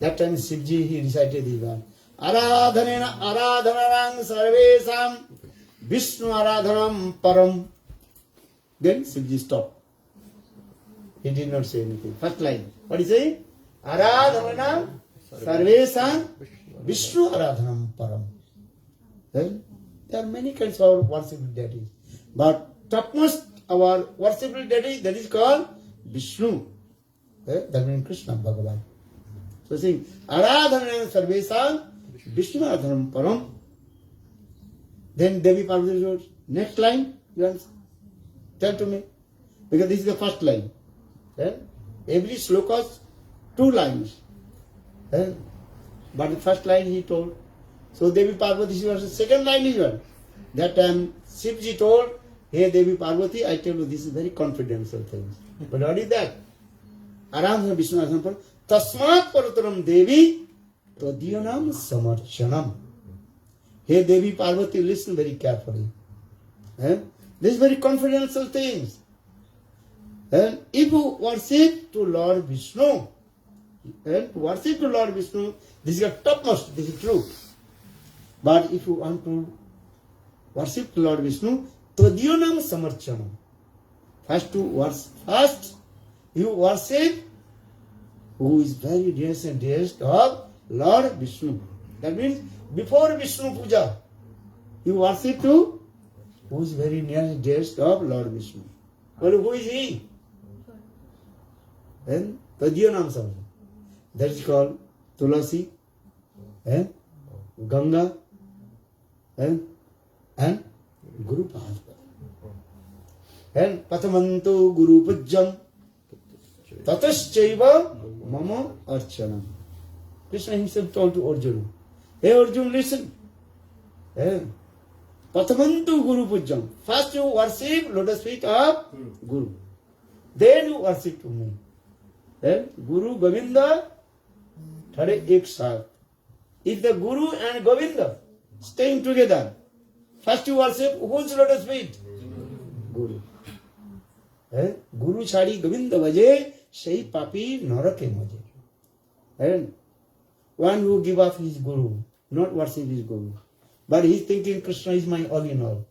That time Shivji, he recited this one. Aradhanena aradhanarang sarvesam Vishnu aradhanam param. Then Shivji stopped. He did not say anything. First line. What is it? Aradhanena sarvesam Vishnu aradhanam param. There are many kinds of worshipful deities. But topmost our worshipful deity, that is called Vishnu. That means Krishna, Bhagavan. So saying, Aradhanena sarvesam Vishnu aradhanam param. Then Devi Parvati wrote, next line, you answer. Tell to me. Because this is the first line. Every sloka has 2 lines. But the first line he told. So Devi Parvati, she was the second line is one. That time Shivji told, "Hey Devi Parvati, I tell you this is very confidential things." But what is that? Aradhana Vishnu Aradhana Tasmat Parataram Devi Tadiyanam Samarchanam. Hey Devi Parvati, listen very carefully. This is very confidential things. And if you worship to Lord Vishnu, this is your topmost, this is true. But if you want to worship to Lord Vishnu, Tadiyanam Samarchanam. First you worship who is very dearest and dearest of Lord Vishnu. That means before Vishnu Puja, you worship to who is very near and dearest of Lord Vishnu. Well, who is he? Then Tadiyanam Samarchanam. That is called Tulasi, Ganga, and Guru Padma. And Patamanto Guru Pujjam Tataschaiva Mama Archanam. Krishna himself told to Arjuna, "Hey Arjuna, listen. Prathamantu Guru Pujjam. First you worship lotus feet of Guru. Then you worship to me. Then Guru Govinda, thare ek saath. If the Guru and Govinda staying together, first you worship whose lotus feet? Guru. Guru chhadi Govinda bhaje, sei papi narake maje. And one who give up his Guru, not worship his Guru, but he is thinking Krishna is my all in all.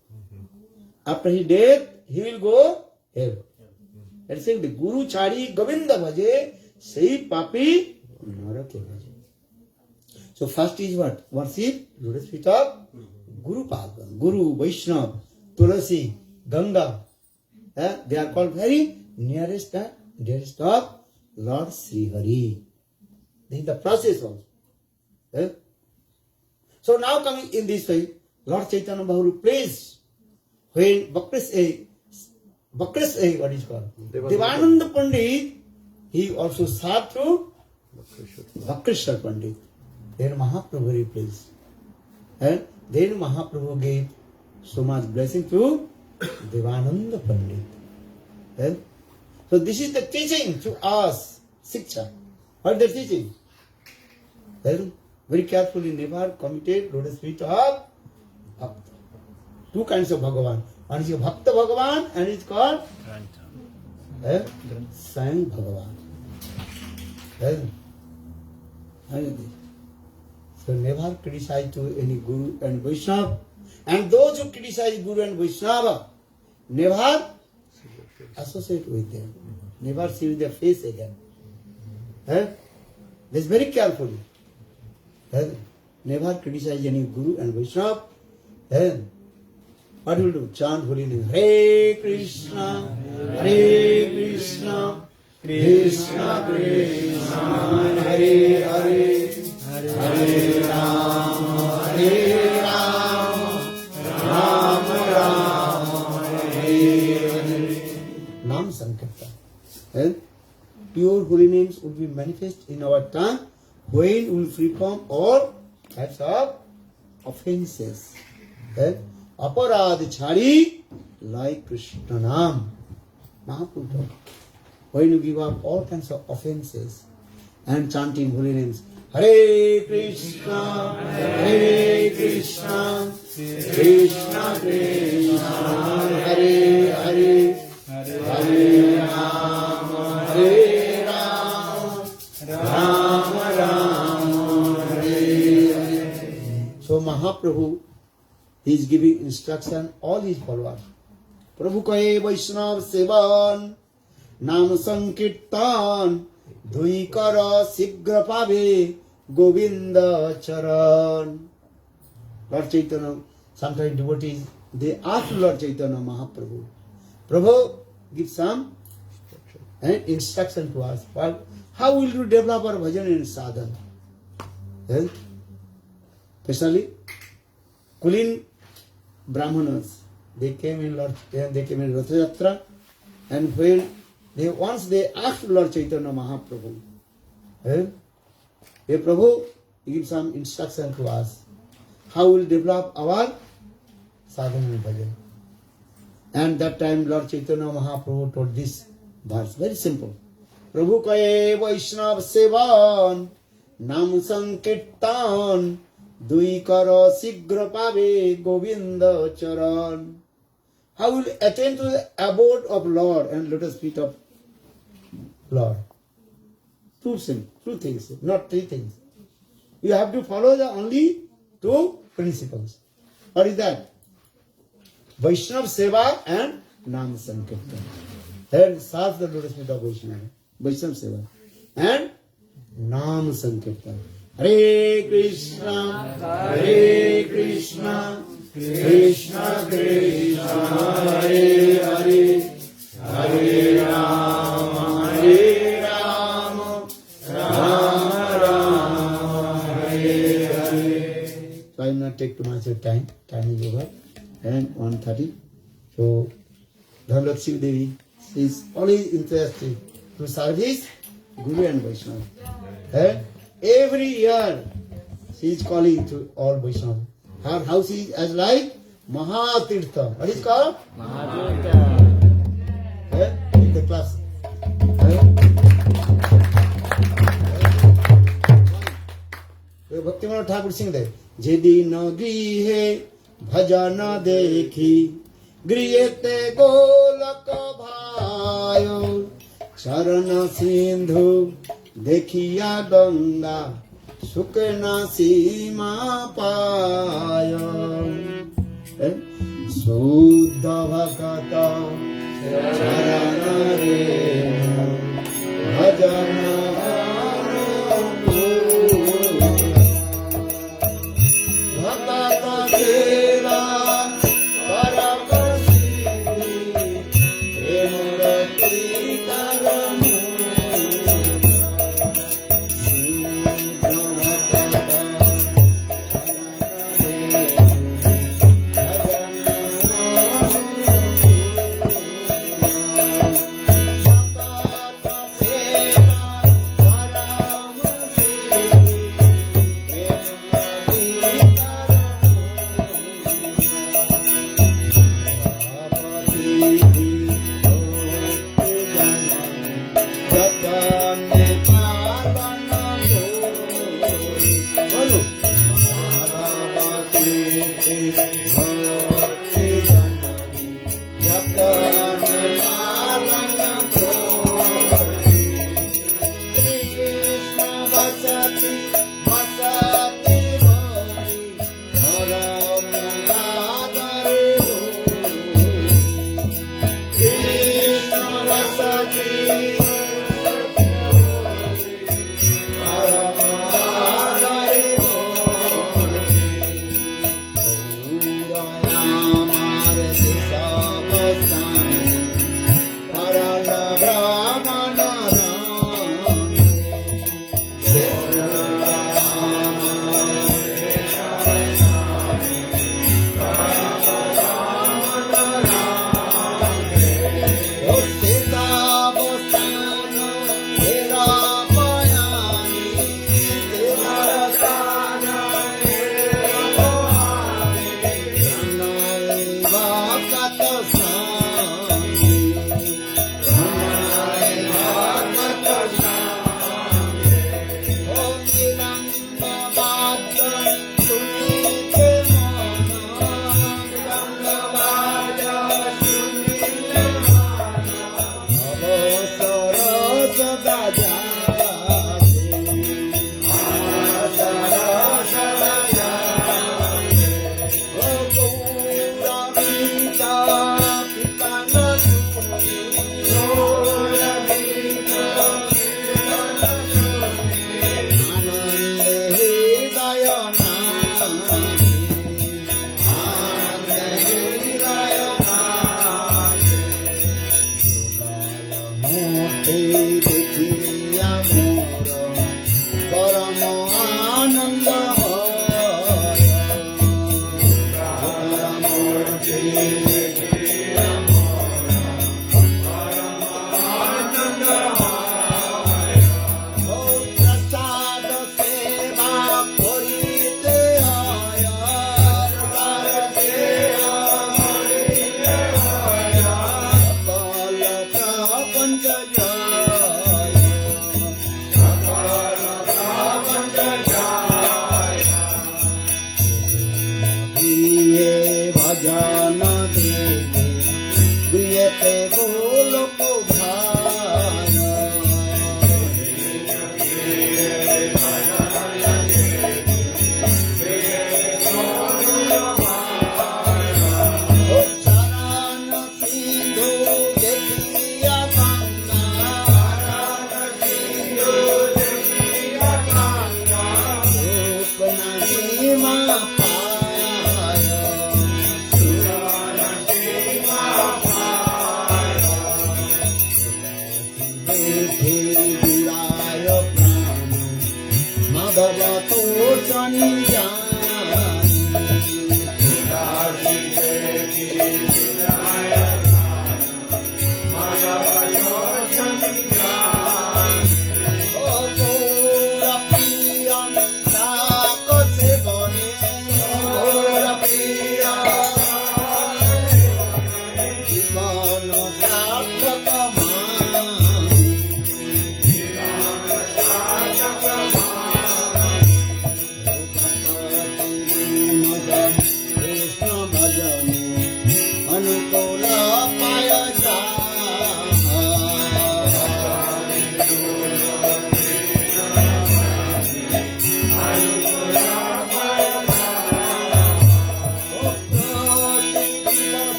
After his death, he will go hell. That's saying the Guru chhadi Govinda bhaje, sei papi narake maje. So first is what? Worship lotus feet of Guru Pada, Guru, Vaishnava, Tulasi, Ganga. They are called very nearest and dearest of Lord Sri Hari. This is the process also. So now coming in this way, Lord Chaitanya Mahaprabhu prays when Bhakrasa, what is called? Devananda Pandit, he also served to Bhakrishwar Pandit. Then Mahaprabhu replaced. And then Mahaprabhu gave so much blessing to Devananda Pandit. And so this is the teaching to us, Siksha. What is the teaching? Then very carefully never committed lotus feet of Bhakta. Two kinds of Bhagavan. One is Bhakta Bhagavan and it is called Swayam Bhagavan. So never criticize to any Guru and Vaishnava. And those who criticize Guru and Vaishnava, never associate with them. Never see their face again. This very carefully. Never criticize any Guru and Vaishnava. What will do? Chant holy name. Hare Krishna, Krishna Krishna, Hare Hare. Hare Rama, Rama Rama, Hare Hare. Nam Sankirtan. Pure holy names will be manifest in our tongue when we will free from all types of offenses. Aparad chhadi like Krishna Nam. Mahaprabhu. When you give up all kinds of offenses and chanting holy names, Hare Krishna, Krishna Krishna, Hare Hare, Hare Rama, Rama Rama, Hare Hare. So Mahaprabhu is giving instruction all his followers. Prabhu kahe Vaishnav sevan, Nam Sankirtan, Dui kara sigra pave Govinda charan. Lord Chaitanya, sometimes devotees, they ask Lord Chaitanya Mahaprabhu, Prabhu, give some instruction to us. How will you develop our bhajan and sadhana? Especially, Kulin Brahmanas, they came in Rath Yatra, and when once they asked Lord Chaitanya Mahaprabhu, hey Prabhu, give some instruction to us. How will develop our sadhana and bhajan? And that time Lord Chaitanya Mahaprabhu told this verse, very simple. Prabhu kahe Vaishnav sevan, Nam Sankirtan, Dui kara sigra pave Govinda charan. How will attain to the abode of Lord and lotus feet of Lord? Two things, not three things. You have to follow the only two principles. What is that? Vaishnav Seva and Nam Sankirtan. And serve the lotus feet of Vaishnava. Vaishnav Seva. And Nam Sankirtan. Hare Krishna, Krishna Krishna, Hare Hare, Hare Rama, Rama Rama, Hare Hare. So I will not take too much of time. Time is over. And 1:30. So Dhanlakshmi Devi, she is always interested to service Guru and Vaishnava. And every year she is calling to all Vaishnava. Her house is as like Mahatirtha. What is called? In the class. भक्तिमान Thakur Singh दे जेदिन गृहे भजन देखी गृहते गोलक भायो चरण सिंधु देखिया गंगा सुख न सीमा पायो शुद्ध भगत चरण रेणु भजन भगत सेवा परम सिद्धि प्रेम रति करम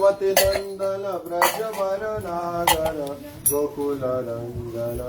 कुवती नंदन ब्रजवर नागन गोकुल नंदन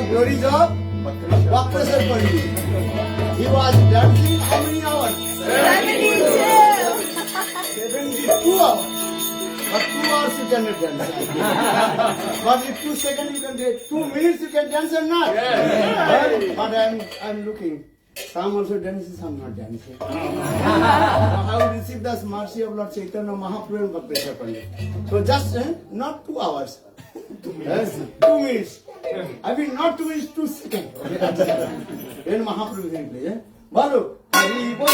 glories of Bhakteshwar Pandit. He was dancing how many hours? 72 hours. But 2 hours you cannot dance. But if 2 seconds you can dance, 2 minutes you can dance or not? But I'm looking. Some also dances, some not dancing. I will receive the mercy of Lord Chaitanya Mahaprabhu and Bhakteshwar Pandit. So just not 2 hours. 2 minutes. 2 minutes. I mean not 2 minutes, 2 seconds. Okay, that's it. Then Mahaprabhu can play. Balu. Hari Bol.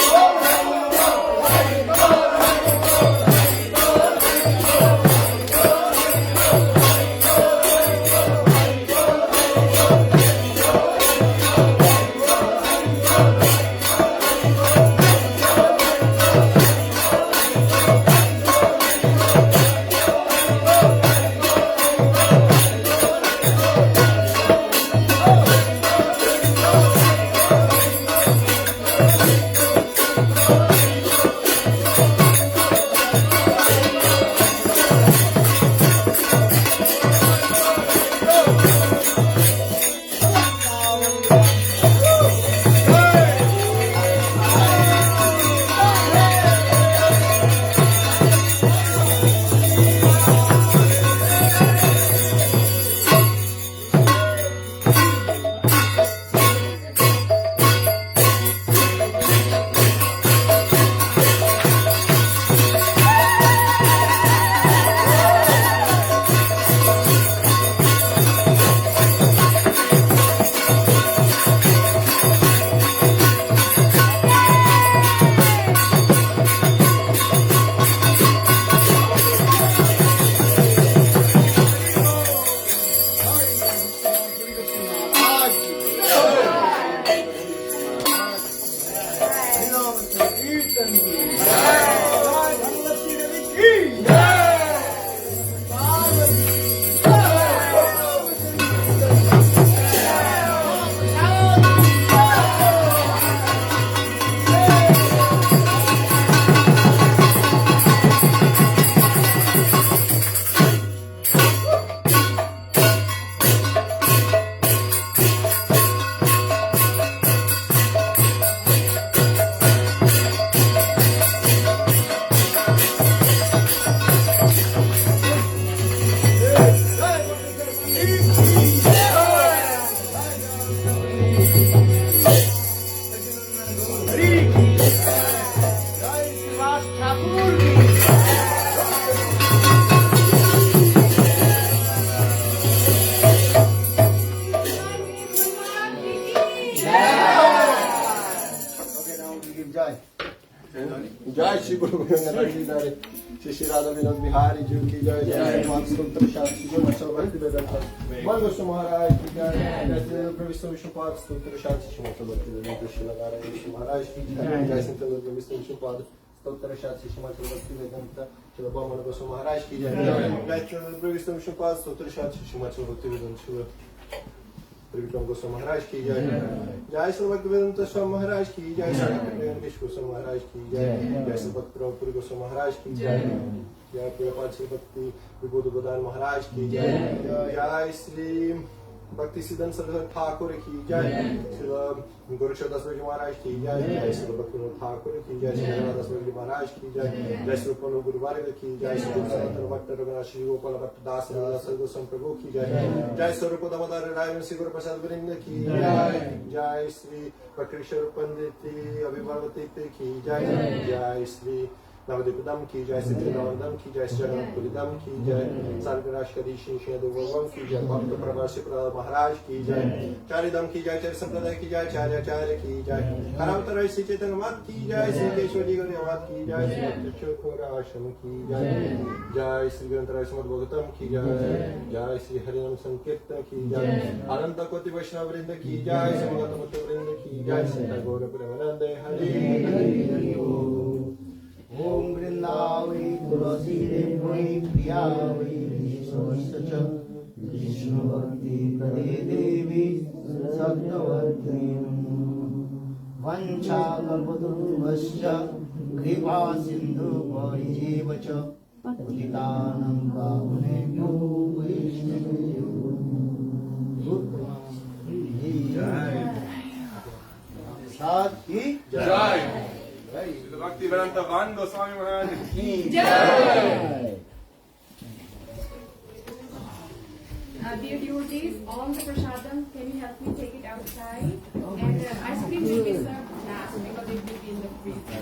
जय श्री गुरु गोविंद श्री श्री राधा विनोद बिहारी जी की जय जय स्तोत्र शास्त्री जो भक्ति वेदांत गोस्वामी महाराज की जय प्रविष्ट विष्णुपाद स्तोत्र शास्त्री श्रीमद भक्ति वेदांत श्री नारायण श्री महाराज की जय संत प्रविष्ट विष्णुपाद स्तोत्र शास्त्री श्रीमद भक्ति वेदांत श्री बामन गोस्वामी महाराज की जय जय प्रविष्ट विष्णुपाद स्तोत्र शास्त्री श्रीमद भक्ति वेदांत त्रिविक्रम गोस्वामी महाराज की जय जय श्री भक्त वेदांत स्वामी महाराज की जय श्री गोस्वामी महाराज की जय जय श्री भक्त पुरी गोस्वामी महाराज की जय जय प्रियपाल श्री भक्ति विबोध गोदान महाराज की जय जय श्री भक्ति सिद्धन सरस्वती ठाकुर की जय श्री गोरक्षदास महाराज की जय जय श्री भक्त ठाकुर की जय श्री गंगादास महाराज की जय जय श्री पनु गुरुवार्ग की जय श्री सनातन भक्त रघुनाथ श्री गोपाल भक्त दास गोस्वामी प्रभु की जय जय स्वरूप दामोदर राय श्री गुरु प्रसाद वृंद की जय जय श्री बक्रेश्वर पंडित अभिभावती की जय जय श्री नवदीप दम की जय श्री वृंदावन की जय श्री जगन्नाथपुरी दम की जय सार्गराशकरी श्री देवम की जय भक्त प्रभाषी महाराज की जय चारिदम की जय चार संप्रदाय की जय चार्याचार्य की जय हरावतर श्री चैतन्य मात की जय श्री केशवरी गौरवाद की जय श्री आश्रम की जय जय श्री ग्रंथराय समद्भगतम की जय जय श्री हरिनाम संकीर्तन की जय अनंत कोटि वैष्णव वृंद की जय समगत वृंद की जय संत गौर प्रेमानंद हरि ओम वृंदावै तुलसी देवै प्रियावै विष्णुश्च विष्णु भक्ति प्रदे देवी सत्यवती वंशा कल्पतरुभ्यश्च कृपा सिन्धु परिजेव च पतितानां पावनेभ्यो वैष्णवेभ्यो भगवान गोस्वामी महाराज की Dear devotees, all the prasadam, can you help me take it outside? And ice cream will be served last because it will be in the freezer.